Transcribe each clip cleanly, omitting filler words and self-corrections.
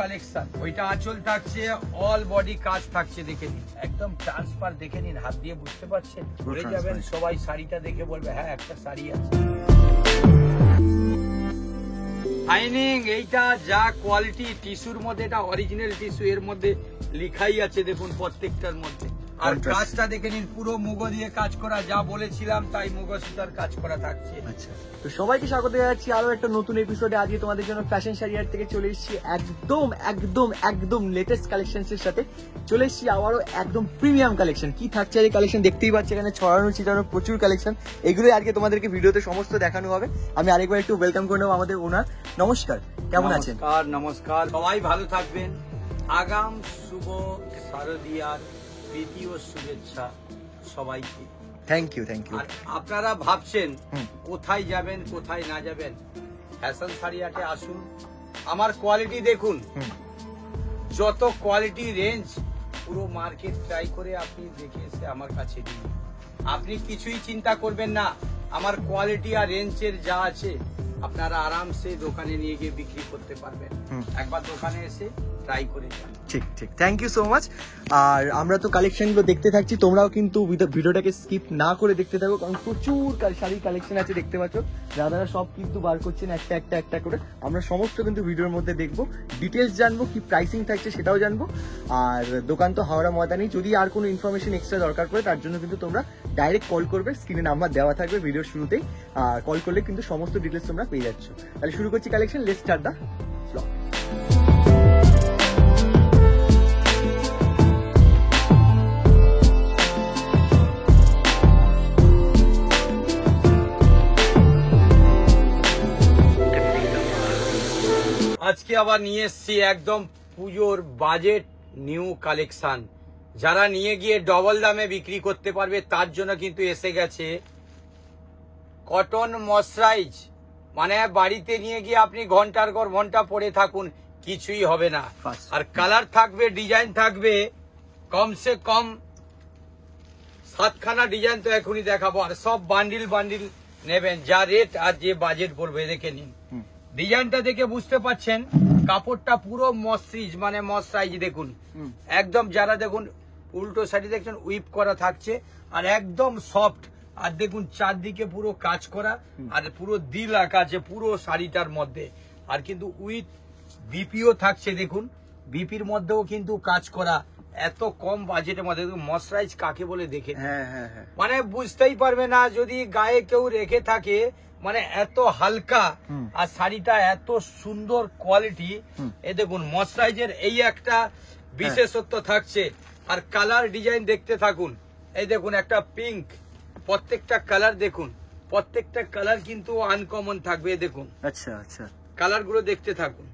Collection. ওইটা আঁচল থাকছে, অল বডি কাজ থাকছে, দেখে নিন একদম ট্রান্সফার, দেখে নিন হাত দিয়ে বুঝতে পারছেন, ভুলে যাবেন সবাই শাড়িটা দেখে বলবে হ্যাঁ একটা শাড়ি আছে। শাইনিং, এইটা যা কোয়ালিটি টিস্যুর মধ্যে, এটা অরিজিনাল টিস্যু, এর মধ্যে লিখাই আছে দেখুন প্রত্যেকটার মধ্যে। আর কাজটা দেখে নিন পুরো মুগো দিয়ে কাজ করা, যা বলেছিলাম তাই মুগো সুতার কাজ করা থাকছে। আচ্ছা, তো সবাইকে স্বাগত জানাচ্ছি আরো একটা নতুন এপিসোডে। আজকে তোমাদের জন্য ফ্যাশন শাড়ি হাট থেকে চলে এসেছি একদম একদম একদম লেটেস্ট কালেকশন এর সাথে। চলে এসেছি আবারও একদম প্রিমিয়াম কালেকশন। কি থাকছে এই কালেকশন দেখতেই পাচ্ছি, এখানে ছড়ানো ছিটানো প্রচুর কালেকশন। এগুলোই আজকে তোমাদেরকে ভিডিওতে সমস্ত দেখানো হবে। আমি আরেকবার একটু ওয়েলকাম করে নেবো আমাদের ওনার। নমস্কার, কেমন আছেন? নমস্কার, নমস্কার, সবাই ভালো থাকবেন। আগাম শুভ শারদীয়ার দ্বিতীয় শুভেচ্ছা সবাইকে। Thank you, thank you. আর আপনারা ভাবছেন কোথায় যাবেন কোথায় না যাবেন, ফ্যাশন শাড়ি হাটে আসুন। আমার কোয়ালিটি দেখুন, যত কোয়ালিটি রেঞ্জ পুরো মার্কেট ট্রাই করে আপনি দেখে এসে আমার কাছে দিন। আপনি কিছুই চিন্তা করবেন না, আমার কোয়ালিটি আর রেঞ্জের যা আছে আপনারা আরামসে দোকানে নিয়ে গিয়ে বিক্রি করতে পারবেন। একবার দোকানে এসে ট্রাই করে যান। ঠিক ঠিক, থ্যাংক ইউ সো মাচ। আর আমরা তো কালেকশনগুলো দেখতে থাকছি, তোমরাও কিন্তু ভিডিওটাকে স্কিপ না করে দেখতে থাকো, কারণ প্রচুর শাড়ির কালেকশন আছে দেখতে পাচ্ছ। দাদারা সব কিন্তু বার করছেন একটা একটা একটা করে। আমরা সমস্ত কিন্তু ভিডিওর মধ্যে দেখবো, ডিটেলস জানবো, কি প্রাইসিং থাকছে সেটাও জানবো। আর দোকান তো হাওড়া ময়দানেই। যদি আর কোনো ইনফরমেশন এক্সট্রা দরকার পড়ে তার জন্য কিন্তু তোমরা ডাইরেক্ট কল করবে, স্ক্রিনে নাম্বার দেওয়া থাকবে ভিডিওর শুরুতেই। আর কল করলে কিন্তু সমস্ত ডিটেলস তোমরা পেয়ে যাচ্ছ। তাহলে শুরু করছি collection. Let's start the blog. আজকে আবার নিয়ে এসছি একদম পুজোর বাজেট নিউ কালেকশন। যারা নিয়ে গিয়ে ডবল দামে বিক্রি করতে পারবে তার জন্য কিন্তু এসে গেছে কটন ময়শ্চারাইজ। মানে বাড়িতে নিয়ে গিয়ে আপনি ঘন্টার পর ঘন্টা পরে থাকুন, কিছুই হবে না। আর কালার থাকবে, ডিজাইন থাকবে, কমসে কম 7খানা ডিজাইন তো এখনই দেখাবো। আর সব বান্ডিল বান্ডিল নেবেন, যা রেট আর যে বাজেট বলবে। দেখে নিন ডিজাইনটা দেখে বুঝতে পাচ্ছেন, কাপড়টা পুরো মসৃজ, মানে ময়শ্চারাইজ দেখুন একদম। যারা দেখুন উল্টো শাড়ি দেখছেন উইপ করা থাকছে, আর একদম সফট। আর দেখুন চারদিকে পুরো কাজ করা, আর পুরো দিল আঁকা আছে পুরো শাড়িটার মধ্যে। আর কিন্তু উইথ বিপিও থাকছে, দেখুন বিপির মধ্যেও কিন্তু কাজ করা। এত কম বাজেটের মধ্যে ময়শ্চারাইজ কাকে বলে দেখে, মানে বুঝতেই পারবে না যদি গায়ে কেউ রেখে থাকে। মানে এত হালকা, আর শাড়িটা এত সুন্দর কোয়ালিটি। এই দেখুন ময়শ্চারাইজের এই একটা বিশেষত্ব থাকছে। আর কালার ডিজাইন দেখতে থাকুন। এই দেখুন একটা পিঙ্ক, প্রত্যেকটা কালার দেখুন, প্রত্যেকটা কালার কিন্তু আনকমন থাকবে। দেখুন আচ্ছা আচ্ছা, কালার গুলো দেখতে থাকুন।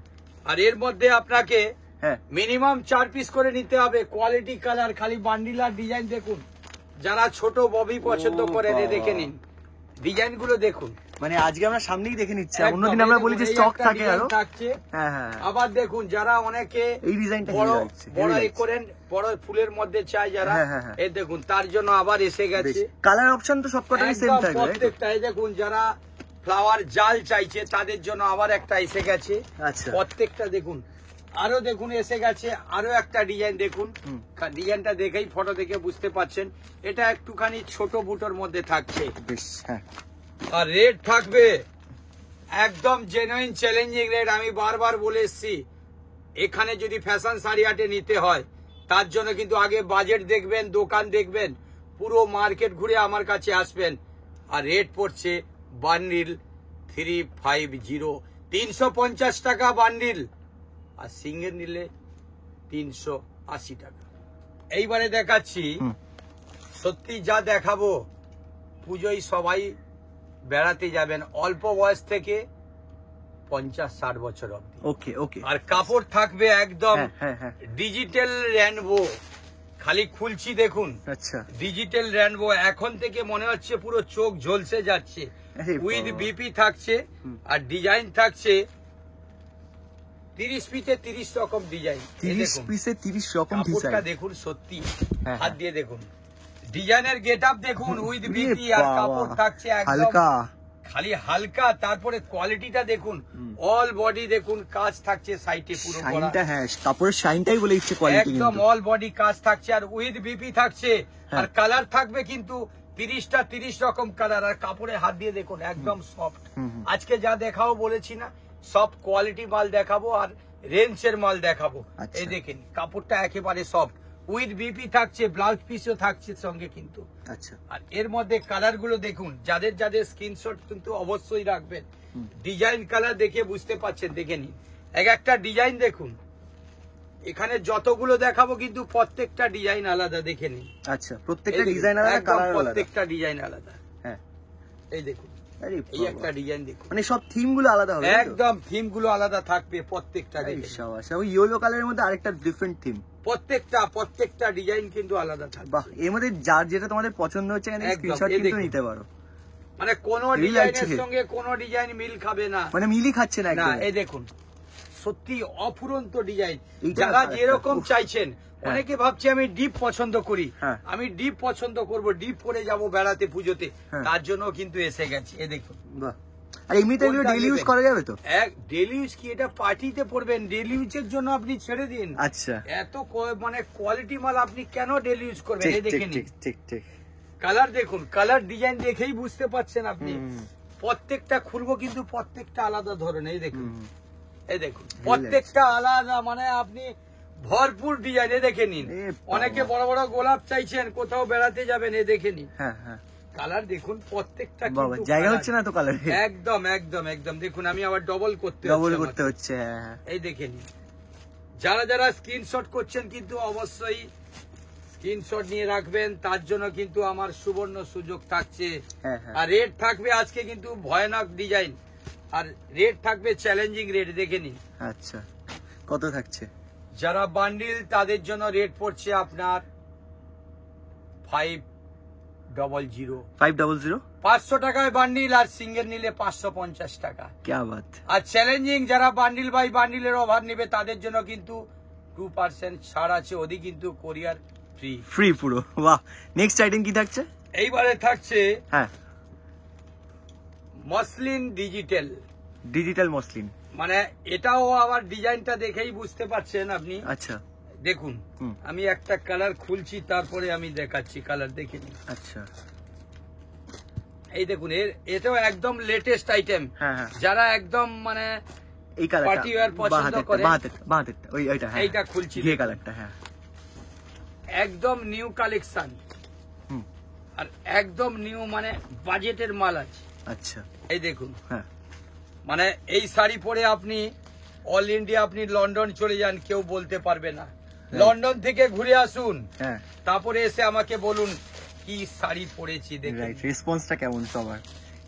আর এর মধ্যে আপনাকে মিনিমাম 4 পিস করে নিতে হবে। কোয়ালিটি কালার, খালি বান্ডিল আর ডিজাইন দেখুন। যারা ছোট ববি পছন্দ করেন দেখে নিন ডিজাইন গুলো দেখুন। মানে আজকে আমরা সামনেই দেখে নিচ্ছি, অন্যদিন আমরা বলি যে স্টক থাকে আরো থাকছে। আবার দেখুন যারা অনেকে এই ডিজাইনটা বড় বড় করেন, বড় ফুলের মধ্যে চাই যারা, এই দেখুন তার জন্য আবার এসে গেছে। কালার অপশন তো সবকটাই সেম থাকবে প্রত্যেকটা। এই দেখুন যারা ফ্লাওয়ার জাল চাইছে তাদের জন্য আবার একটা এসে গেছে। আচ্ছা, প্রত্যেকটা দেখুন। আরো দেখুন এসে গেছে আরো একটা ডিজাইন দেখুন। ডিজাইনটা দেখেই ফটো দেখে বুঝতে পাচ্ছেন এটা একটুখানি ছোট বুটোর মধ্যে থাকছে। আর রেট থাকবে একদম জেনুইন চ্যালেঞ্জিং রেট। আমি বারবার বলে এসছি, এখানে যদি ফ্যাশন শাড়ি হাটে নিতে হয় তার জন্য কিন্তু আগে বাজেট দেখবেন, দোকান দেখবেন, পুরো মার্কেট ঘুরে আমার কাছে আসবেন। আর রেট পড়ছে বান্ডিল 350, 350 টাকা বান্ডিল। আর সিঙ্গেল নিলে 380 টাকা। এইবারে দেখাচ্ছি, সত্যি যা দেখাবো পুজোয় সবাই বেড়াতে যাবেন, অল্প বয়স থেকে 50-60 বছর অব্দি। ওকে ওকে। আর কাপড় থাকবে একদম ডিজিটাল রেনবো। খালি খুলছি দেখুন, আচ্ছা ডিজিটাল রেনবো। এখন থেকে মনে হচ্ছে পুরো চোখ ঝলসে যাচ্ছে। উইথ বিপি থাকছে, আর ডিজাইন থাকছে 30 পিসে 30 রকম ডিজাইন। 30 পিসে 30 রকম ডিজাইন। কাপড়টা দেখুন, সত্যি হাত দিয়ে দেখুন, ডিজাইনের গেটআপ দেখুন, উইথ বিপি। আর কাপড় থাকছে একদম খালি হালকা, তারপরে কোয়ালিটিটা দেখুন, অল বডি দেখুন কাজ থাকছে সাইডে পুরো করা। শাইনটা, হ্যাঁ কাপড়ের শাইনটাই বলে দিচ্ছে কোয়ালিটি একদম কিন্তু। অল বডি কাজ থাকছে আর উইথ বিপি থাকছে, আর কালার থাকবে কিন্তু 30 রকম কালার, আর কাপড়ে হাত দিয়ে দেখুন একদম সফট। আজকে যা দেখাবো বলেছি না, সব কোয়ালিটি মাল দেখাবো আর রেঞ্জের মাল দেখাবো। আচ্ছা। এই দেখেন কাপড়টা একেবারে সফট, উইথ বিপি থাকছে, ব্লাউজ পিসও থাকছে সঙ্গে কিন্তু। আচ্ছা, আর এর মধ্যে কালার গুলো দেখুন, যাদের যাদের স্ক্রিনশট কিন্তু অবশ্যই রাখবেন। ডিজাইন কালার দেখে বুঝতে পাচ্ছেন, দেখে নিন এক একটা ডিজাইন দেখুন। এখানে যতগুলো দেখাবো কিন্তু প্রত্যেকটা ডিজাইন আলাদা, দেখে নিন। আচ্ছা, প্রত্যেকটা এই দেখুন, ডিজাইন আলাদা, একদম কালার আলাদা। প্রত্যেকটা ডিজাইন আলাদা। হ্যাঁ, এই দেখুন, আরে এই একটা ডিজাইন দেখুন, মানে সব থিম গুলো আলাদা হবে, তাই তো? একদম থিম গুলো আলাদা থাকবে প্রত্যেকটা। এই দেখে নিন। শাবাশ, ওই ইয়েলো কালারের মধ্যে আরেকটা ডিফারেন্ট থিম। প্রত্যেকটা ডিজাইন কিন্তু আলাদা থাকবে। বাহ, এর মধ্যে যার যেটা তোমাদের পছন্দ হচ্ছে এখানে একদম, স্ক্রিনশট এই কিন্তু দেখুন। নিতে পারো। মানে কোন হেভি ডিজাইনের লাগছে। সঙ্গে কোন ডিজাইন মিল খাবে না, মানে মিলি খাচ্ছে না না। একদম। এই দেখুন সত্যি অফুরন্ত ডিজাইন, এইটা যারা আরেকটা, যেরকম উফ। চাইছেন। অনেকে ভাবছে আমি ডিপ পছন্দ করি, হ্যাঁ। আমি ডিপ পছন্দ করব, ডিপ পরে যাব বেড়াতে পুজোতে, হ্যাঁ। তার জন্য কিন্তু এসে গেছে। এ দেখুন, বাহ, আর এমনিতে এগুলো কোনটা ডেইলি ইউজ নেবেন? করা যাবে তো? এক ডেলি ইউজ কি, এটা পার্টিতে পরবেন, ডেলি ইউজের জন্য আপনি ছেড়ে দিন। আচ্ছা, এত মানে কোয়ালিটি মাল আপনি কেন ডেলি ইউজ করবেন? ঠিক এই দেখে ঠিক নিন, ঠিক ঠিক ঠিক। কালার দেখুন, কালার ডিজাইন দেখেই বুঝতে পাচ্ছেন আপনি। হুম। প্রত্যেকটা খুলবো কিন্তু প্রত্যেকটা আলাদা ধরনের। এই দেখুন, হুম। এই দেখুন প্রত্যেকটা আলাদা, মানে আপনি ভরপুর ডিজাইন। এ দেখে নিন, এ বাবা। অনেকে বড় বড় গোলাপ চাইছেন, কোথাও বেড়াতে যাবেন, এ দেখে নিন। হ্যাঁ হ্যাঁ, কালার দেখুন প্রত্যেকটা বাবা কিন্তু জায়গা colour। হচ্ছে না তো কালারে, একদম একদম একদম দেখুন, আমি আবার ডবল করতে ডবল হচ্ছে করতে আমাকে। হচ্ছে। হ্যাঁ হ্যাঁ, এই দেখে নিন, যারা যারা স্ক্রিনশট করছেন কিন্তু অবশ্যই স্ক্রিনশট নিয়ে রাখবেন, তার জন্য কিন্তু আমার সুবর্ণ সুযোগ থাকছে। হ্যাঁ হ্যাঁ। আর রেট থাকবে আজকে কিন্তু ভয়ানক ডিজাইন, আর রেট থাকবে চ্যালেঞ্জিং রেট, দেখে নিন। আচ্ছা, কত থাকছে? যারা বান্ডিল তাদের জন্য রেট পড়ছে আপনার 500। 500? 500 টাকায় বান্ডিল, আর সিঙ্গেল নিলে 550 টাকা। क्या बात। আর চ্যালেঞ্জিং যারা বান্ডিল বাই বান্ডিলের ওভার নিবে তাদের জন্য কিন্তু 2% ছাড় আছে, ওদি কিন্তু কোরিয়ার ফ্রি। ফ্রি পুরো, বাহ। নেক্সট আইটেম কি থাকছে? এইবারে থাকছে হ্যাঁ, মসলিন ডিজিটাল, ডিজিটাল মসলিন। মানে এটাও আবার ডিজাইনটা দেখেই বুঝতে পারছেন আপনি। আচ্ছা দেখুন, হুম। আমি একটা কালার খুলছি, তারপরে আমি দেখাচ্ছি কালার, দেখে নিন। আচ্ছা, এই দেখুন, এটাও একদম লেটেস্ট আইটেম। হ্যাঁ হ্যাঁ, যারা একদম মানে এই কালারটা Party wear পছন্দ করে। বাহাতেরটা ওই ওইটা, হ্যাঁ এইটা খুলছি, ঘিয়ে কালারটা, হ্যাঁ। একদম নিউ কালেকশন, হুম। আর একদম নিউ মানে বাজেটের মাল আছে। আচ্ছা, এই দেখুন, হ্যাঁ মানে এই শাড়ি পরে আপনি অল ইন্ডিয়া, আপনি লন্ডন চলে যান, কেউ বলতে পারবে না। লন্ডন থেকে ঘুরে আসুন, হ্যাঁ, তারপরে এসে আমাকে বলুন কি শাড়ি পরেছি। দেখুন, রাইট। রেসপন্সটা কেমন সবার?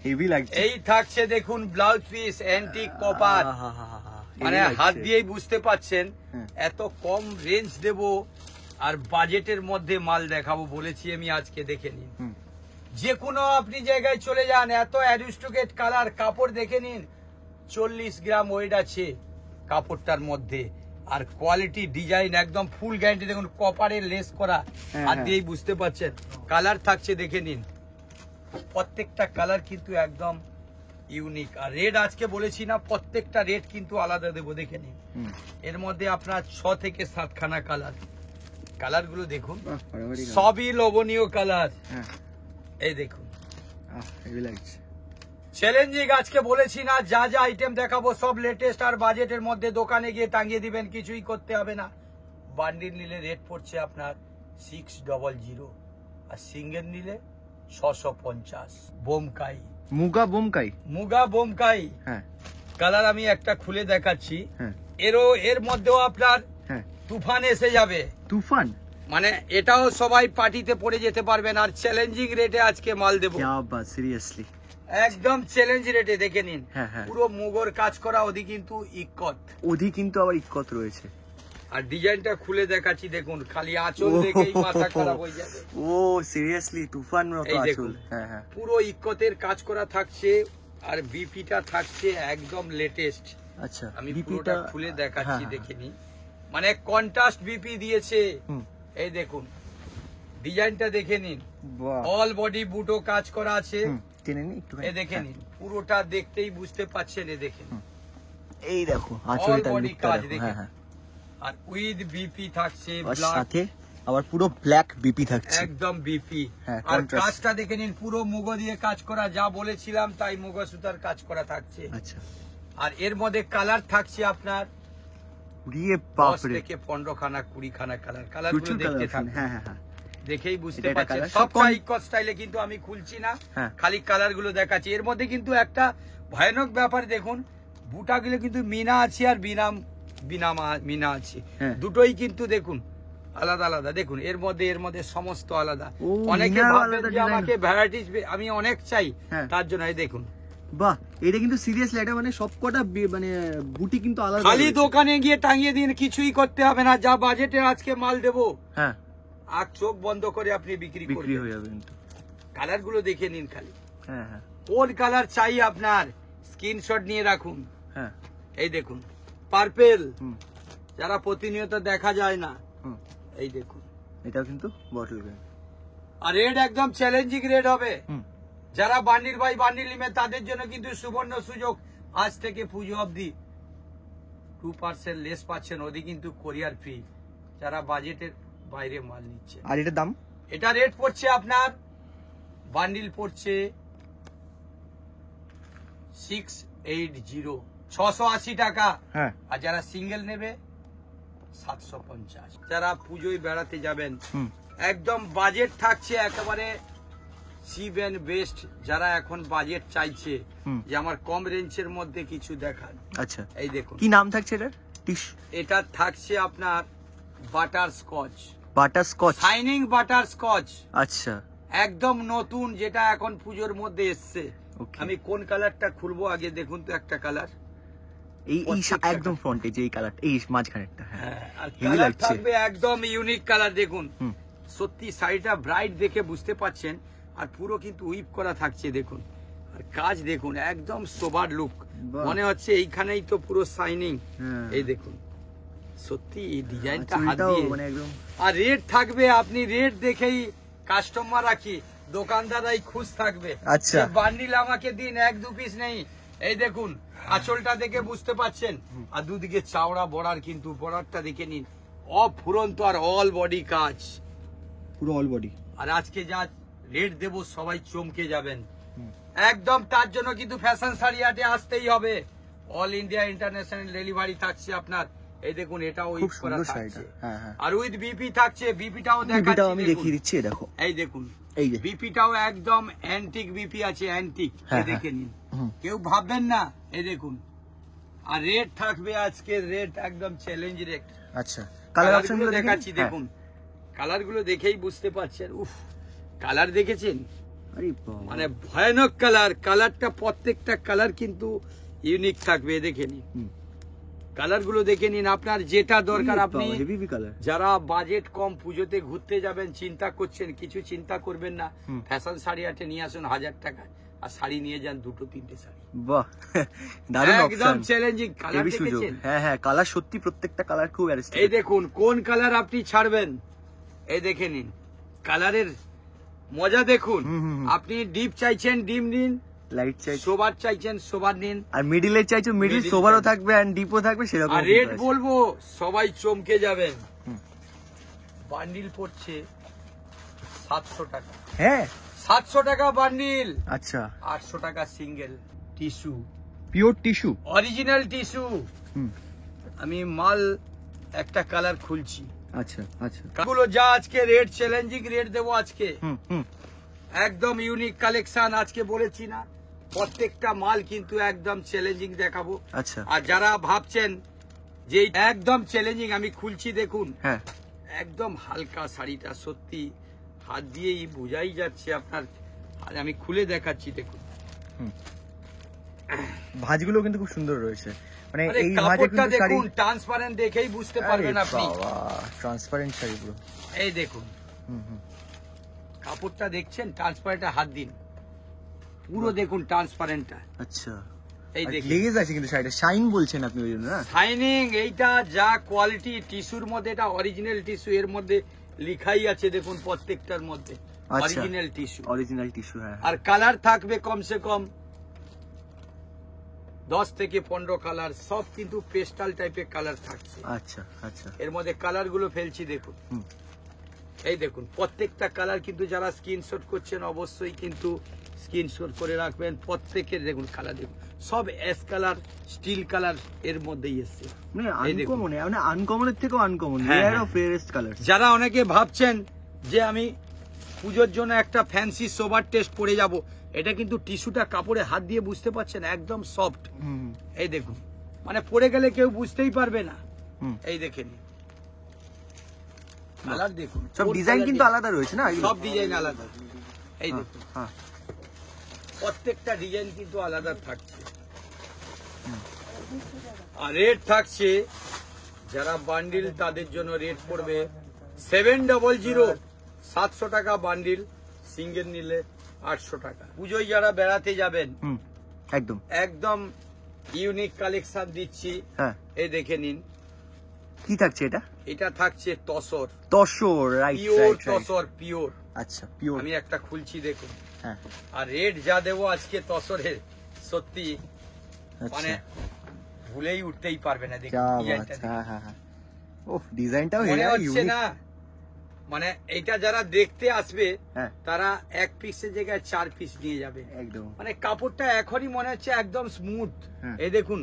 হেভি লাগছে। এই থাকছে দেখুন ব্লাউজ পিস অ্যান্টিক কপার, মানে হাত দিয়েই বুঝতে পাচ্ছেন। হ্যাঁ। এত কম রেঞ্জ দেব আর বাজেটের মধ্যে মাল দেখাবো বলেছি আমি আজকে, দেখে নিন। হুম। যে কোনো আপনি জায়গায় চলে যান, এত অ্যারিস্টোক্রেট কালার, কাপড় দেখে নিন, 40 গ্রাম ওয়েট আছে কাপড়টার মধ্যে, আর কোয়ালিটি ডিজাইন একদম ফুল গ্যারান্টি। দেখুন কপারের লেস করা, হ্যাঁ, হাত হ্যাঁ। দিয়েই বুঝতে পাচ্ছেন। কালার থাকছে দেখে নিন, প্রত্যেকটা কালার কিন্তু একদম ইউনিক। আর রেট আজকে বলেছি না, প্রত্যেকটা রেট কিন্তু আলাদা দেবো, দেখে নিন। হুম। এর মধ্যে আপনার 6 থেকে 7 খানা কালার, কালার গুলো দেখুন, বাহ, বাড়াবাড়ি কালার। সবই লোভনীয় কালার। হ্যাঁ, এই দেখুন, হেভি লাগছে। চ্যালেঞ্জিং আজকে বলেছি না, যা যা আইটেম দেখাবো সব লেটেস্ট আর বাজেটের মধ্যে। দোকানে গিয়ে টাঙিয়ে দিবেন, কিছুই করতে হবে না। বান্ডিল নিলে রেট পড়ছে আপনার 600, আর সিঙ্গেল নিলে 650। বোমকাই, মুগা বোমকাই। মুগা বোমকাই হ্যাঁ কালার আমি একটা খুলে দেখাচ্ছি। হ্যাঁ এর মধ্যেও আপনার হ্যাঁ, তুফান এসে যাবে, তুফান। মানে এটাও সবাই পার্টিতে পরে যেতে পারবেন। আর চ্যালেঞ্জিং রেটে আজকে মাল দেবো, क्या बात, সিরিয়াসলি। একদম চ্যালেঞ্জ রেটে, দেখে নিন। হ্যাঁ, হ্যাঁ। পুরো মুগর কাজ করা, ওদি কিন্তু ইকত। ওধি কিন্তু আবার ইক্কত রয়েছে। আর ডিজাইনটা খুলে দেখাচ্ছি, দেখুন, খালি আঁচল দেখেই মাথা খারাপ হয়ে যাবে। ও সিরিয়াসলি, তুফান মতো এই আচল। দেখুন, হ্যাঁ হ্যাঁ, পুরো ইকতের কাজ করা থাকছে, আর বিপিটা থাকছে একদম লেটেস্ট। আচ্ছা। আমি বিপিটা পুরোটা খুলে দেখাচ্ছি, হ্যাঁ, দেখে নিন। মানে কন্ট্রাস্ট বিপি দিয়েছে। হুম। এই দেখুন ডিজাইনটা দেখে নিন, বাহ। অল বডি বুটো কাজ করা আছে, হুম। টেনে নি একটু এ দেখে নিন, পুরোটা দেখতেই বুঝতে পাচ্ছেন। এ দেখেন, এই দেখো আঁচলটা All body লুকটা কাজ দেখো। দেখেন। হ্যাঁ, হ্যাঁ। আর উইথ বিপি থাকছে, আর ব্লাড সাথে আবার পুরো ব্ল্যাক বিপি থাকছে। একদম বিপি। হ্যাঁ, আর contrast। কাজটা দেখে নিন, পুরো মুগো দিয়ে কাজ করা, যা বলেছিলাম তাই মুগো সুতার কাজ করা থাকছে। আচ্ছা, আর এর মধ্যে কালার থাকছে আপনার রিয়ে 10 বাপরে, থেকে 15 খানা 20 খানা কালার। কালার গুলো প্রচুর দেখতে কালার। থাকুন, হ্যাঁ, হ্যাঁ, হ্যাঁ। দেখেই বুঝতে এটা একটা পারছেন। colour, সব সব ইকো স্টাইলে কিন্তু আমি খুলছি না, হ্যাঁ। খালি কালার গুলো দেখাচ্ছি। এর মধ্যে কিন্তু একটা ভয়ানক ব্যাপার দেখুন, বুটাগুলো কিন্তু মিনা আছে আর মিনা আছে, হ্যাঁ। দুটোই কিন্তু দেখুন আলাদা আলাদা। দেখুন এর মধ্যে সমস্ত আলাদা। ও, অনেকে মিনাও ভাববেন আলাদা যে design। আমাকে ভ্যারাইটিস আমি অনেক চাই, হ্যাঁ। তার জন্য এই দেখুন। বাহ, এটা কিন্তু সিরিয়াসলি এটা মানে সবকটা মানে বুটি কিন্তু আলাদা। খালি রয়েছে। দোকানে গিয়ে টাঙিয়ে দিন, কিছুই করতে হবে না। যা বাজেটের আজকে মাল দেবো, হ্যাঁ, আর চোখ বন্ধ করে আপনি বিক্রি বিক্রি করবেন। হয়ে যাবে কিন্তু। কালার গুলো দেখে নিন খালি, হ্যাঁ, হ্যাঁ, কোন কালার চাই আপনার, স্ক্রিনশট নিয়ে রাখুন। হ্যাঁ। এই দেখুন পার্পেল, হুম, যারা প্রতিনিয়ত দেখা যায় না, হুম। এই দেখুন। এটাও কিন্তু বটল গ্রিন। আর রেড একদম চ্যালেঞ্জিং রেড হবে। হুম, যারা বান্ডিল বাই বান্ডিল নেবে তাদের জন্য কিন্তু সুবর্ণ সুযোগ, আজ থেকে পুজো অবধি 2% লেস পাচ্ছেন, ওদিকে কিন্তু কোরিয়ার ফ্রি, যারা বাজেটের বাইরে মাল নিচ্ছে। আর এটার দাম? এটা রেট পড়ছে আপনার, বান্ডিল পড়ছে 680, 680 টাকা। হ্যাঁ, আর যারা সিঙ্গেল নেবে 750। যারা পুজোয় বেড়াতে যাবেন, হুম, একদম বাজেট থাকছে একেবারে চিপ এন্ড বেস্ট। যারা এখন বাজেট চাইছে হুম। যে আমার কম রেঞ্জের মধ্যে কিছু দেখান, আচ্ছা। এই দেখুন। কি নাম থাকছে এটার? টিশ এটা থাকছে আপনার butter Scotch, butter Scotch. Shining butter Scotch, আচ্ছা, একদম নতুন, যেটা এখন পুজোর মধ্যে এসছে। Okay. আমি কোন কালারটা খুলবো আগে দেখুন তো, একটা কালার। এই প্রত্যেকটা একদম ফ্রন্টে যে এই কালারটা, এই মাঝখানেরটা। হ্যাঁ, হ্যাঁ, আর হেভি কালার লাগছে। থাকবে একদম ইউনিক কালার। দেখুন হুম। সত্যি শাড়িটা ব্রাইট দেখে বুঝতে পাচ্ছেন, আর পুরো কিন্তু উইপ করা থাকছে দেখুন। আর কাজ দেখুন, একদম সোবার লুক, বাহ। মনে হচ্ছে এইখানেই তো পুরো শাইনিং। হ্যাঁ। এই দেখুন, সত্যি এই ডিজাইনটা হাত চুড়িটাও দিয়ে। মানে একদম। আর রেট থাকবে, আপনি রেট দেখেই কাস্টমার রাখি, দোকানদারাই খুশ থাকবে। আচ্ছা। বান্ডিল আমাকে দিন, 1-2 পিস নেই। এই দেখুন আঁচলটা দেখে বুঝতে পাচ্ছেন, আর দুদিকে চাওড়া বর্ডার, কিন্তু বর্ডারটা দেখে নিন, অফুরন্ত আর অল বডি কাজ। পুরো অল বডি। আর আজকে যা রেট দেবো সবাই চমকে যাবেন একদম। তার জন্য কিন্তু ফ্যাশন শাড়ি হাটে আসতেই হবে। অল ইন্ডিয়া ইন্টারন্যাশনাল ডেলিভারি থাকছে আপনার। এই দেখুন, এটাও খুব উইথ করা সুন্দর থাকছে। শাড়িটা। হ্যাঁ, হ্যাঁ। আর উইথ বিপি থাকছে, বিপিটাও বিপিটাও দেখাচ্ছি আমি দেখুন। দেখিয়ে দিচ্ছি, এই দেখো। এই দেখুন, এই যে। বিপিটাও একদম অ্যান্টিক বিপি আছে, অ্যান্টিক। হ্যাঁ, দেখে নিন, হুম। কেউ ভাববেন না। এই দেখুন, আর রেট থাকবে আজকে, রেট একদম চ্যালেঞ্জ রেট। আচ্ছা, কালার অপশন কালারগুলো গুলো দেখাচ্ছি দেখাচ্ছি দেখুন, কালার গুলো দেখেই বুঝতে পারছেন। উফ, কালার দেখেছেন, আরে বাবা। মানে ভয়ানক কালার। কালারটা প্রত্যেকটা কালার কিন্তু ইউনিক থাকবে, দেখে নিন। হুম। কালার গুলো দেখে নিন, আপনার যেটা দরকার। আপনি হেভি কালার। যারা বাজেট কম, পুজোতে ঘুরতে যাবেন, চিন্তা করছেন, কিছু চিন্তা করবেন না। হুম। ফ্যাশন শাড়ি হাটে নিয়ে আসুন 1000 টাকা, আর শাড়ি নিয়ে যান 2-3টে শাড়ি। বাহ, দারুণ একদম অপশন। চ্যালেঞ্জিং কালার হেভি সুযোগ। দেখেছেন। হ্যাঁ, হ্যাঁ, কালার সত্যি প্রত্যেকটা কালার খুব এই অ্যারিস্টিক। দেখুন কোন কালার আপনি ছাড়বেন, এই দেখে নিন কালারের মজা দেখুন। হুম, হুম, হুম। আপনি ডিপ চাইছেন, ডিপ নিন। লাইট চাই, সোবার চাইছেন, সোবার নিন। আর মিডিলে চাইছো মিডিল, Middle সোবারও চাই। থাকবে এন্ড ডিপও থাকবে সেরকম। আর রেট বলবো, সবাই চমকে যাবেন। হুম। বান্ডিল পড়ছে 700 টাকা। হ্যাঁ, 700 টাকা বান্ডিল, আচ্ছা। 800 টাকা single tissue, pure tissue. Original tissue. হুম। আমি মাল একটা কালার খুলছি। আচ্ছা, আচ্ছা। গুলো যা আজকে রেট চ্যালেঞ্জিং রেট দেবো আজকে, হুম, হুম। একদম ইউনিক কালেকশন আজকে বলেছি না, প্রত্যেকটা মাল কিন্তু একদম চ্যালেঞ্জিং দেখাবো। আচ্ছা। আর যারা ভাবছেন যে একদম চ্যালেঞ্জিং, আমি খুলছি দেখুন, হ্যাঁ, একদম হালকা শাড়িটা, সত্যি হাত দিয়েই বোঝাই যাচ্ছে আপনার। আর আমি খুলে দেখাচ্ছি দেখুন, ভাঁজগুলো কিন্তু খুব সুন্দর রয়েছে, মানে আরে এই ভাঁজে কাপড়টা কিন্তু শাড়ি। দেখুন, ট্রান্সপারেন্ট দেখেই বুঝতে পারবেন আপনি। ট্রান্সপারেন্ট শাড়ি পুরো। এই দেখুন হুম, হুম। কাপড়টা দেখছেন, ট্রান্সপারেন্টটা হাত দিন, পুরো দেখুন ট্রান্সপারেন্টটা। আচ্ছা, এই দেখুন লেগেজ আছে কিন্তু শাড়িটা, শাইন বলছেন আপনি ওই জন্য না? শাইনিং, এইটা যা কোয়ালিটি টিস্যুর মধ্যে, এটা অরিজিনাল টিস্যু, এর মধ্যে লিখাই আছে দেখুন প্রত্যেকটার মধ্যে। আচ্ছা। Original tissue. অরিজিনাল টিস্যু, হ্যাঁ। আর কালার থাকবে কমসে কম 10 থেকে 15 কালার, সব কিন্তু পেস্টাল টাইপের কালার থাকছে। আচ্ছা আচ্ছা। এর মধ্যে কালার গুলো ফেলছি দেখুন। হুম। এই দেখুন প্রত্যেকটা কালার কিন্তু যারা স্ক্রিনশট করছেন অবশ্যই কিন্তু স্ক্রিনশট করে রাখবেন। প্রত্যেকের দেখুন কালার দেখুন, সব এস কালার, স্টিল কালার এর মধ্যেই এসছে। মানে এই দেখুন। আনকমন, মানে আনকমনের থেকেও আনকমন, হ্যাঁ, রেয়ার হ্যাঁ। Of rarest colour. যারা অনেকে ভাবছেন যে আমি পুজোর জন্য একটা ফ্যান্সি সোবার টেস্ট পরে যাব, এটা কিন্তু টিস্যুটা কাপড়ে হাত দিয়ে বুঝতে পারছেন একদম সফট। হুম এই দেখুন, মানে পরে গেলে কেউ বুঝতেই পারবে না। হুম। এই দেখেন কালার দেখুন, সব কোন ডিজাইন colour কিন্তু দেখুন। আলাদা রয়েছে না এগুলো? সব ডিজাইন আলাদা। এই হ্যাঁ, দেখুন হ্যাঁ। প্রত্যেকটা ডিজাইন কিন্তু আলাদা থাকছে। আর রেট থাকছে, যারা বান্ডিল তাদের জন্য রেট পড়বে 700, 700 টাকা বান্ডিল, সিঙ্গেল নিলে 800 টাকা। পুজোয় যারা বেড়াতে যাবেন হুম, একদম। একদম ইউনিক কালেকশন দিচ্ছি। হ্যাঁ। এই দেখে নিন, কি থাকছে এটা? এটা থাকছে tussar, tussar, right pure right right. Tussar, pure. আচ্ছা, পিওর। আমি একটা খুলছি দেখুন। হ্যাঁ। আর রেট যা দেবো আজকে তসরের, সত্যি মানে আচ্ছা, ভুলেই উঠতেই পারবে না। দেখুন क्या बात, ডিজাইনটা দেখুন। হ্যাঁ হ্যাঁ হ্যাঁ। ওহ, ডিজাইনটাও মনে হেয়া হচ্ছে ইউনিক। না, মানে এটা যারা দেখতে আসবে হ্যাঁ, তারা 1 পিসের জায়গায় 4 পিস নিয়ে যাবে। একদম। মানে কাপড়টা এখনই মনে হচ্ছে একদম স্মুথ। হ্যাঁ। এই দেখুন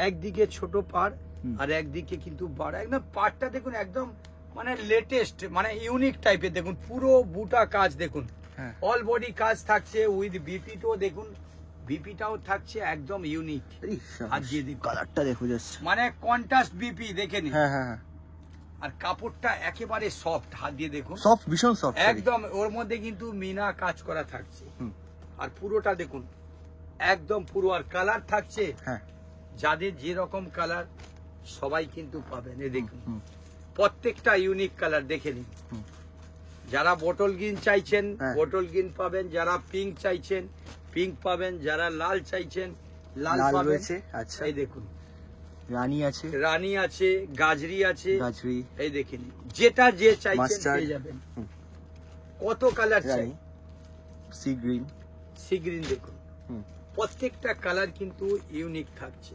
একদিকে ছোট পাড় হুম। আর একদিকে কিন্তু বড়, একদম পাড়টা দেখুন একদম মানে লেটেস্ট, মানে ইউনিক টাইপের। দেখুন পুরো বুটা কাজ দেখুন, হ্যাঁ। অল বডি কাজ থাকছে উইথ বিপিটাও দেখুন, বিপিটাও থাকছে একদম ইউনিক। হাত দিয়ে দেখুন কালারটা দেখো জাস্ট। মানে কন্ট্রাস্ট বিপি দেখে নিন। হ্যাঁ হ্যাঁ হ্যাঁ। আর কাপড়টা একেবারে সফট, হাত দিয়ে দেখুন সফট, ভীষণ সফট। একদম। ওর মধ্যে কিন্তু মিনা কাজ করা থাকছে। হুম। আর পুরোটা দেখুন একদম পুরো। আর কালার থাকছে হ্যাঁ। যাদের যে রকম কালার সবাই কিন্তু পাবেন। এই দেখুন হুম। প্রত্যেকটা ইউনিক কালার দেখে নিন। হুম। যারা বটল গ্রিন চাইছেন হ্যাঁ। বটল গ্রিন পাবেন, যারা পিঙ্ক চাইছেন পিঙ্ক পাবেন, যারা লাল চাইছেন লাল লাল পাবেন। রয়েছে, আচ্ছা। এই দেখুন রানী আছে, রানী আছে, গাজরি আছে, গাজরি, এই দেখে নিন যেটা যে চাইছেন মাস্টার্ড, পেয়ে যাবেন। কত কালার চাই, রানী, সি গ্রিন। সি গ্রিন দেখুন, হুম। প্রত্যেকটা কালার কিন্তু ইউনিক থাকছে।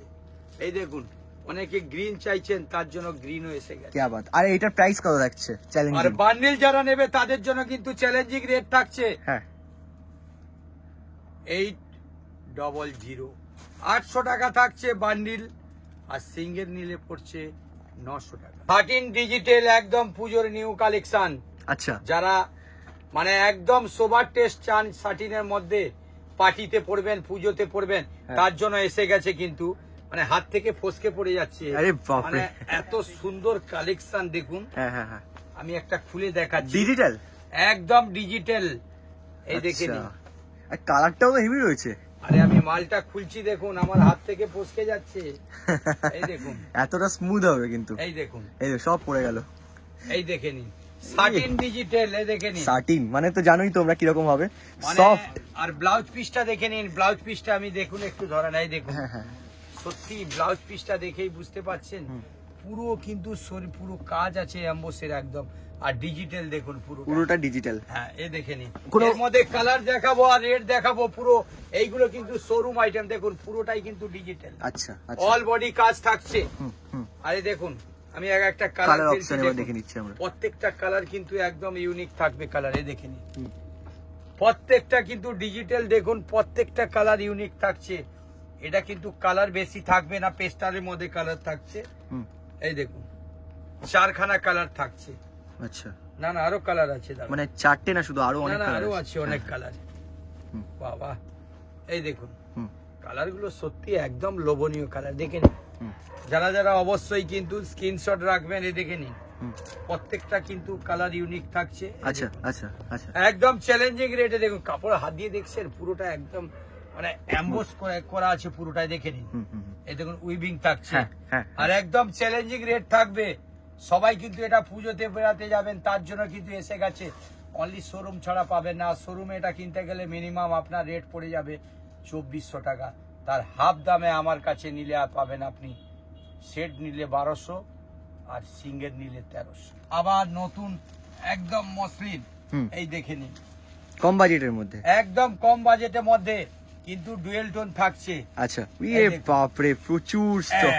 এই দেখুন অনেকে গ্রিন চাইছেন তার জন্য গ্রিনও এসে গেছে। क्या बात। আর এটার প্রাইস কত থাকছে? আর চ্যালেঞ্জিং। বান্ডিল যারা নেবে তাদের জন্য কিন্তু চ্যালেঞ্জিং রেট থাকছে হ্যাঁ। 800, 800 টাকা থাকছে বান্ডিল। আর সিঙ্গেল নিলে পড়ছে 900 টাকা। 13 ডিজিটাল একদম পুজোর নিউ কালেকশন। আচ্ছা। যারা মানে একদম সোবার টেস্ট চান, 13 মধ্যে পার্টিতে পড়বেন, পুজোতে পড়বেন, হ্যাঁ। তার জন্য এসে গেছে। কিন্তু মানে হাত থেকে ফসকে পড়ে যাচ্ছে। আরে বাপরে। মানে এত সুন্দর কালেকশন দেখুন। হ্যাঁ হ্যাঁ হ্যাঁ। আমি একটা খুলে দেখাচ্ছি, ডিজিটাল। একদম ডিজিটাল। এই দেখে আচ্ছা। নিন। আর কালারটাও তো হেভি রয়েছে। আরে আমি মালটা খুলছি দেখুন, আমার হাত থেকে ফসকে যাচ্ছে। এই দেখুন এতটা স্মুথ হবে কিন্তু। এই দেখুন, এই যে সব পড়ে গেল। এই দেখে নিন 13 ডিজিটাল। এই দেখে নিন সাটিন মানে তো জানোই তোমরা কিরকম হবে, মানে। সফট। আর ব্লাউজ পিসটা দেখে নিন, ব্লাউজ পিসটা আমি দেখুন একটু ধরেন। এই দেখুন হ্যাঁ হ্যাঁ। সত্যি ব্লাউজ পিসটা দেখেই বুঝতে পারছেন পুরো কিন্তু পুরো কাজ আছে এমবোসের একদম। আর ডিজিটাল দেখুন পুরো, পুরোটা ডিজিটাল। হ্যাঁ এই দেখে নিন। কোনো- এর মধ্যে কালার দেখাবো আর রেট দেখাবো পুরো। এইগুলো কিন্তু শোরুম আইটেম দেখুন, পুরোটাই কিন্তু ডিজিটাল। আচ্ছা আচ্ছা। অল বডি কাজ থাকছে। হুম হুম। আরে দেখুন আমি একটা কালার কালার অপশন এবার দেখে নিচ্ছি আমরা। প্রত্যেকটা কালার কিন্তু একদম ইউনিক থাকবে কালার। এই দেখে নিন হুম। প্রত্যেকটা কিন্তু ডিজিটাল দেখুন, প্রত্যেকটা কালার ইউনিক থাকছে। এটা কিন্তু কালার বেশি থাকবে না, পেস্টালের মধ্যে কালার থাকছে। হুম। এই দেখুন 4খানা কালার থাকছে। আচ্ছা, না না আরো কালার আছে দাদা। মানে 4টে না, শুধু আরো না অনেক না কালার আরো আছে অনেক কালার। হুম। বাবা এই দেখুন হুম কালার গুলো সত্যি একদম লোভনীয় কালার। দেখে নিন হুম যারা যারা অবশ্যই কিন্তু স্ক্রিনশট রাখবেন। এই দেখে নিন হুম। প্রত্যেকটা কিন্তু কালার ইউনিক থাকছে। এই আচ্ছা দেখুন। আচ্ছা আচ্ছা। একদম চ্যালেঞ্জিং রেটে দেখুন, কাপড় হাত দিয়ে দেখছেন পুরোটা একদম মানে এমবোস করা আছে পুরোটাই। দেখে নিন হুম হুম হুম। এই দেখুন উইভিং থাকছে। হ্যাঁ, হ্যাঁ, আর একদম চ্যালেঞ্জিং রেট থাকবে। সবাই কিন্তু এটা পুজোতে বেড়াতে যাবেন তার জন্য কিন্তু এসে গেছে। অনলি শোরুম ছাড়া পাবেন না। শোরুমে এটা কিনতে গেলে মিনিমাম আপনার রেট পড়ে যাবে 2400 টাকা। তার হাফ দামে আমার কাছে নিলে পাবেন আপনি। সেট নিলে 1200 আর সিঙ্গেল নিলে 1300। আবার নতুন একদম মসলিন। হুম। এই দেখে নিন কম বাজেটের মধ্যে, একদম কম বাজেটের মধ্যে, কিন্তু ডুয়েল টোন থাকছে। আচ্ছা ইয়ে বাপরে প্রচুর স্টক।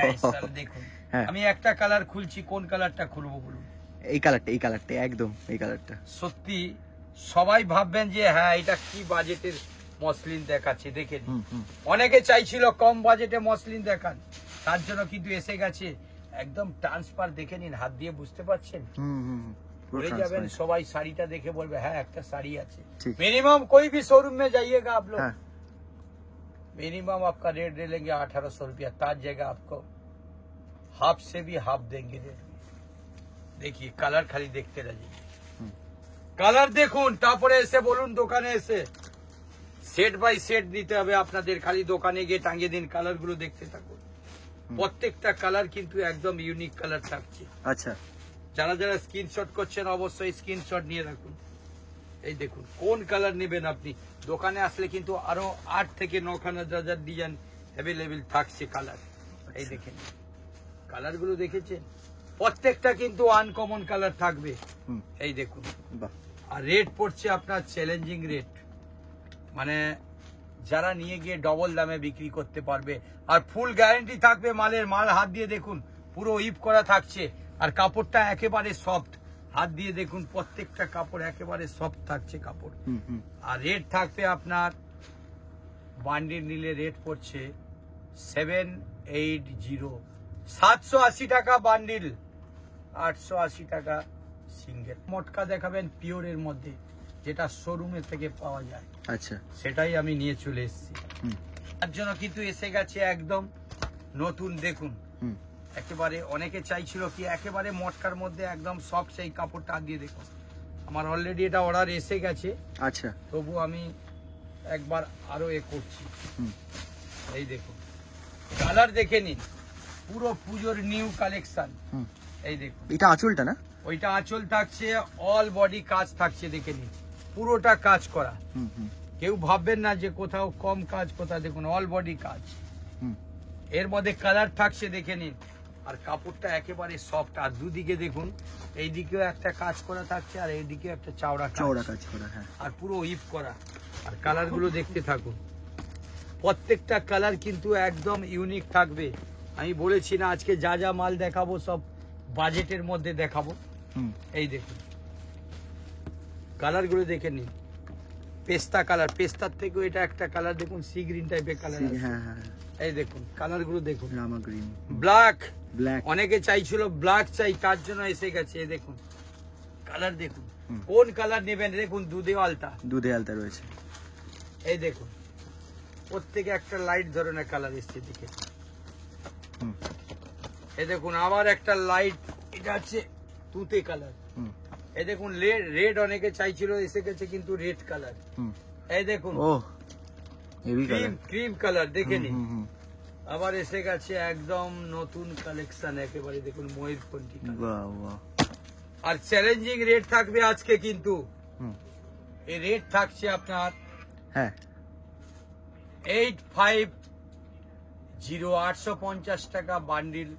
দেখুন হ্যাঁ। আমি একটা কালার খুলছি, কোন কালারটা খুলবো বলুন? এই কালারটা একদম এই কালারটা। সত্যি সবাই ভাববেন যে হ্যাঁ এটা কি বাজেটের মসলিন দেখাচ্ছে, দেখেন অনেকে চাইছিল কম বাজেটে মসলিন দেখান, তার জন্য কিন্তু এসে গেছে একদম ট্রান্সপার। দেখে নিন, হাত দিয়ে বুঝতে পারছেন, পরে যাবেন সবাই শাড়িটা দেখে বলবে হ্যাঁ একটা শাড়ি আছে। मिनिमम कोई भी शोरूम में जाइएगा आप लोग, मिनिमम आपका रेट ले लेंगे 1800 रुपया, ताज जगह आपको हाफ से भी हाफ देंगे रेट में। देखिए কালার খালি দেখতে रहिए, কালার দেখুন, তারপরে এসে বলুন দোকানে এসে সেট বাই সেট নিতে হবে আপনাদের, খালি দোকানে গিয়ে টাঙিয়ে দিন, কালার গুলো দেখতে থাকুন। প্রত্যেকটা কালার কিন্তু একদম ইউনিক কালার থাকছে। আচ্ছা, যারা যারা স্ক্রিনশট করছেন অবশ্যই স্ক্রিনশট নিয়ে রাখুন। এই দেখুন কোন কালার নেবেন আপনি, দোকানে আসলে কিন্তু আরো 8 থেকে 9,000 ডিজাইন অ্যাভেলেবেল থাকছে কালার। এই দেখেন কালার গুলো দেখেছেন, প্রত্যেকটা কিন্তু আনকমন কালার থাকবে। এই দেখুন, আর রেট পড়ছে আপনার চ্যালেঞ্জিং রেট, মানে যারা নিয়ে গিয়ে ডবল দামে বিক্রি করতে পারবে, আর ফুল গ্যারান্টি থাকবে মালের। মাল হাত দিয়ে দেখুন পুরো ইপ করা থাকছে, আর কাপড়টা একেবারে সফট, হাত দিয়ে দেখুন প্রত্যেকটা কাপড় একেবারে সফট থাকছে কাপড়। আর রেট থাকবে আপনার বান্ডিল নিলে রেট পড়ছে 780, 780 টাকা বান্ডিল, 880 টাকা সিঙ্গেল। মটকা দেখাবেন পিওরের মধ্যে, যেটা শোরুমে থেকে পাওয়া যায়। আচ্ছা, সেটাই আমি নিয়ে চলে এসেছি, তার জন্য কিন্তু এসে গেছে একদম নতুন। দেখুন একেবারে অনেকে চাইছিল কি একেবারে মটকার মধ্যে একদম সফট, সেই কাপড়টা দিয়ে দেখুন। আমার অলরেডি এটা অর্ডার এসে গেছে। আচ্ছা, তবু আমি একবার আরো করছি। এই দেখুন কালার দেখে নিন, পুরো পুজোর নিউ কালেকশন। এই দেখুন এটা আঁচলটা না? ওইটা আঁচল থাকছে, অল বডি কাজ থাকছে, দেখে নিন পুরোটা কাজ করা। কেউ ভাববেন না যে কোথাও কম কাজ, কোথাও দেখুন অল বডি কাজ। এর মধ্যে কালার থাকছে দেখে নিন, আর কাপড়টা একেবারে সফট। আর দুদিকে দেখুন, এইদিকেও একটা কাজ করা থাকছে, আর এইদিকে একটা চওড়া কাজ করা, হ্যাঁ, আর পুরো ইপ করা। আর কালার গুলো দেখতে থাকুন, প্রত্যেকটা কালার কিন্তু একদম ইউনিক থাকবে। আমি বলেছি না আজকে যা যা মাল দেখাবো সব বাজেটের মধ্যে দেখাবো। এই দেখুন কালার গুলো দেখে নিন, পেস্তা কালার, পেস্তার থেকেও এটা একটা কালার দেখুন, সি গ্রিন টাইপের কালার। এই দেখুন কালার গুলো দেখুন, রামা গ্রিন, ব্ল্যাক, ব্ল্যাক, অনেকে চাইছিল ব্ল্যাক চাই, তার জন্য এসে গেছে। এই দেখুন কালার দেখুন, কোন কালার নেবেন দেখুন, দুধে আলতা রয়েছে। এই দেখুন প্রত্যেকে একটা লাইট ধরনের কালার এসছে দিকে। এই দেখুন আবার একটা লাইট, এটা হচ্ছে তুতে কালার। এই দেখুন রেড অনেকে চাইছিল, এসে গেছে কিন্তু রেড কালার। এই দেখুন ক্রিম কালার দেখে নিন, আবার এসে গেছে একদম নতুন কালেকশন একেবারে। দেখুন ময়ূরপন্থী কালার, আর চ্যালেঞ্জিং রেট থাকবে আজকে কিন্তু। এই রেট থাকছে আপনার 850, 850 টাকা বান্ডিল,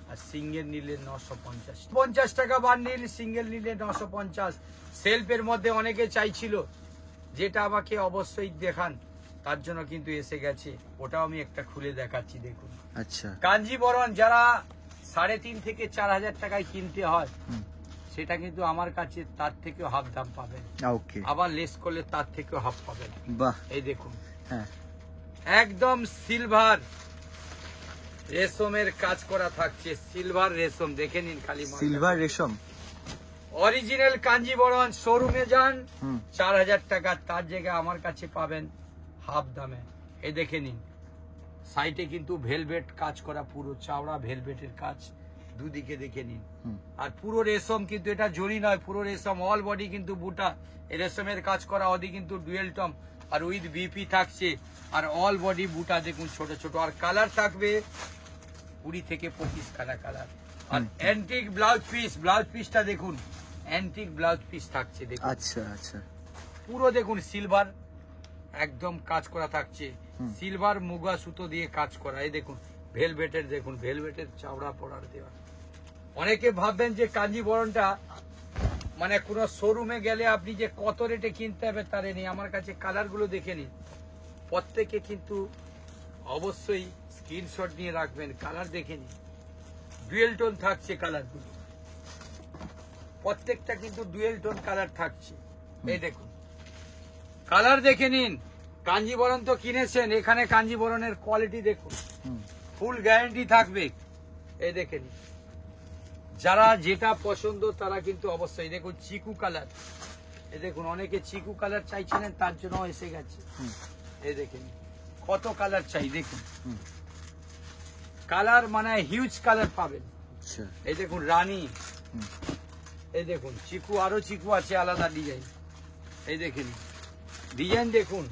আর সিঙ্গেল নিলে 950 টাকা বান্ডিল, সিঙ্গেল নিলে 950। সেলফের মধ্যে অনেকে চাইছিল, যেটা আমাকে অবশ্যই দেখান, তার জন্য কিন্তু এসে গেছে। ওটাও আমি একটা খুলে দেখাচ্ছি দেখুন। আচ্ছা, কাঞ্জিবরণ যারা 3.5 থেকে 4,000 টাকায় কিনতে হয়, সেটা কিন্তু আমার কাছে তার থেকেও হাফ দাম পাবেন। আবার লেস করলে তার থেকেও হাফ পাবেন। এই দেখুন একদম সিলভার রেশমের কাজ করা থাকছে, সিলভার রেশম দেখে নিন, খালি সিলভার রেশম অরিজিনাল কাঞ্জিবরণ। শোরুমে যান 4,000 টাকা, তার জায়গায় আমার কাছে পাবেন হাফ দামে। এই দেখে নিন সাইডে কিন্তু ভেলভেট কাজ করা, পুরো চাওড়া ভেলভেটের কাজ দুদিকে দেখে নিন। আর পুরো রেশম কিন্তু, এটা জরি নয়, পুরো রেশম, অল বডি কিন্তু বুটা রেশমের কাজ করা। ওদি কিন্তু ডুয়েল টম আর উইথ বিপি থাকছে, আর অল বডি বুটা দেখুন ছোট ছোট। আর কালার থাকবে 20 থেকে 25 কালার। আর অ্যান্টিক ব্লাউজ পিস, ব্লাউজ পিসটা দেখুন, অ্যান্টিক ব্লাউজ পিস থাকছে দেখুন। আচ্ছা আচ্ছা, পুরো দেখুন সিলভার একদম কাজ করা থাকছে, সিলভার মুগা সুতো দিয়ে কাজ করা। এই দেখুন ভেলভেটের, দেখুন ভেলভেটের চাওড়া পড়ার দেওয়া। অনেকে ভাববেন যে কাঞ্জিবরণটা মানে কোন শোরুমে গেলে আপনি যে কত রেটে কিনতে হবে তারে নেই, আমার কাছে কালার গুলো দেখে নিন। প্রত্যেকে কিন্তু অবশ্যই স্ক্রিনশট নিয়ে রাখবেন, কালার দেখে নিন। ডুয়েল টোন থাকছে কালার গুলো, প্রত্যেকটা কিন্তু ডুয়েল টোন কালার থাকছে। এই দেখুন কালার দেখে নিন। কাঞ্জিবরণ তো কিনেছেন, এখানে কাঞ্জিবরণের কোয়ালিটি দেখুন, ফুল গ্যারান্টি থাকবে। এই দেখে নিন, যারা যেটা পছন্দ তারা কিন্তু অবশ্যই দেখুন চিকু কালার। এই দেখুন অনেকে চিকু কালার চাইছিলেন, তার জন্য এসে গেছে। এই দেখেন কত কালার চাই, দেখুন কালার মানে হিউজ কালার পাবেন। আচ্ছা, এই দেখুন রানী, এই দেখুন চিকু, আরো চিকু আছে আলাদা ডিজাইন। এই দেখেন ডিজাইন দেখুন,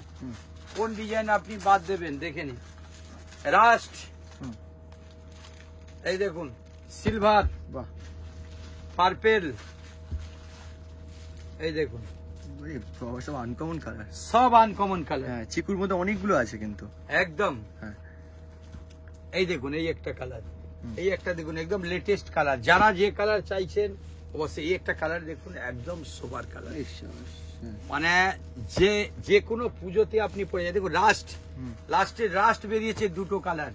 কোন ডিজাইন আপনি বাদ দেবেন দেখে নিন। রাস্ট, এই দেখুন সিলভার, বাহ, পার্পেল, এই দেখুন এই বাবা, সব আনকমন কালার। সব আনকমন কালার। হ্যাঁ, চিকুর মধ্যে অনেকগুলো আছে কিন্তু। একদম। হ্যাঁ, এই দেখুন এই একটা কালার, এই একটা দেখুন একদম লেটেস্ট কালার। যারা যে কালার চাইছেন অবশ্যই এই একটা কালার দেখুন, একদম সোবার কালার। এই সাবাস, হ্যাঁ। মানে যে কোনো পুজোতে আপনি পরে যান। দেখুন রাস্ট বেরিয়েছে দুটো কালার,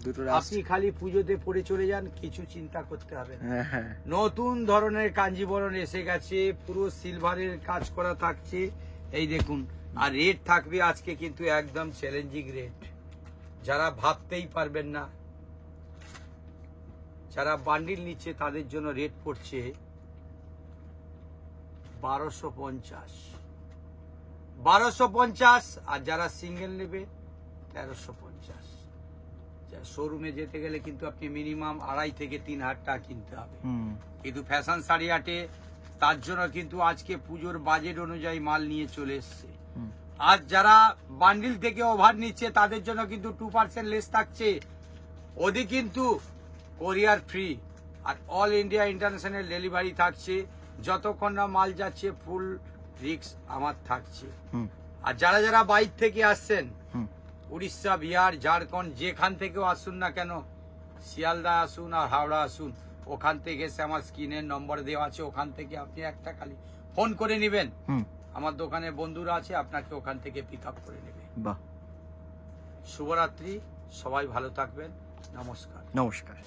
দুটো আপনি খালি পুজোতে পরে চলে যান, কিছু চিন্তা করতে হবে না। হ্যাঁ, হ্যাঁ। নতুন ধরনের কাঞ্জিবরণ এসে গেছে, পুরো সিলভারের কাজ করা থাকছে। এই দেখুন, আর রেট থাকবে আজকে কিন্তু একদম চ্যালেঞ্জিং রেট, যারা ভাবতেই পারবেন না। যারা বান্ডিল নিচ্ছে তাদের জন্য রেট পড়ছে 1250, 1250, আর যারা সিঙ্গেল নেবে 1350। শোরুমে যেতে গেলে কিন্তু আপনি মিনিমাম 2.5 থেকে 3 হাজার টাকা কিনতে হবে। কিন্তু ফ্যাশন শাড়ি হাটে তার জন্য কিন্তু আজকে পুজোর বাজেট অনুযায়ী মাল নিয়ে চলে এসছে। আর যারা বান্ডিল থেকে ওভার নিচ্ছে তাদের জন্য কিন্তু 2% লেস থাকছে। ওদি কিন্তু কোরিয়ার ফ্রি, আর অল ইন্ডিয়া ইন্টারন্যাশনাল ডেলিভারি থাকছে। যতক্ষণ না মাল যাচ্ছে ফুল রিস্ক আমার থাকছে। আর যারা যারা বাইরে থেকে আসছেন, উড়িষ্যা, বিহার, ঝাড়খণ্ড, যেখান থেকেও আসুন না কেন, শিয়ালদা আসুন আর হাওড়া আসুন, ওখান থেকে এসে আমার স্ক্রিনের নম্বর দেওয়া আছে, ওখান থেকে আপনি একটা খালি ফোন করে নেবেন, আমার দোকানে বন্ধুরা আছে, আপনাকে ওখান থেকে পিক আপ করে নেবে। বাহ, শুভরাত্রি, সবাই ভালো থাকবেন, নমস্কার। নমস্কার।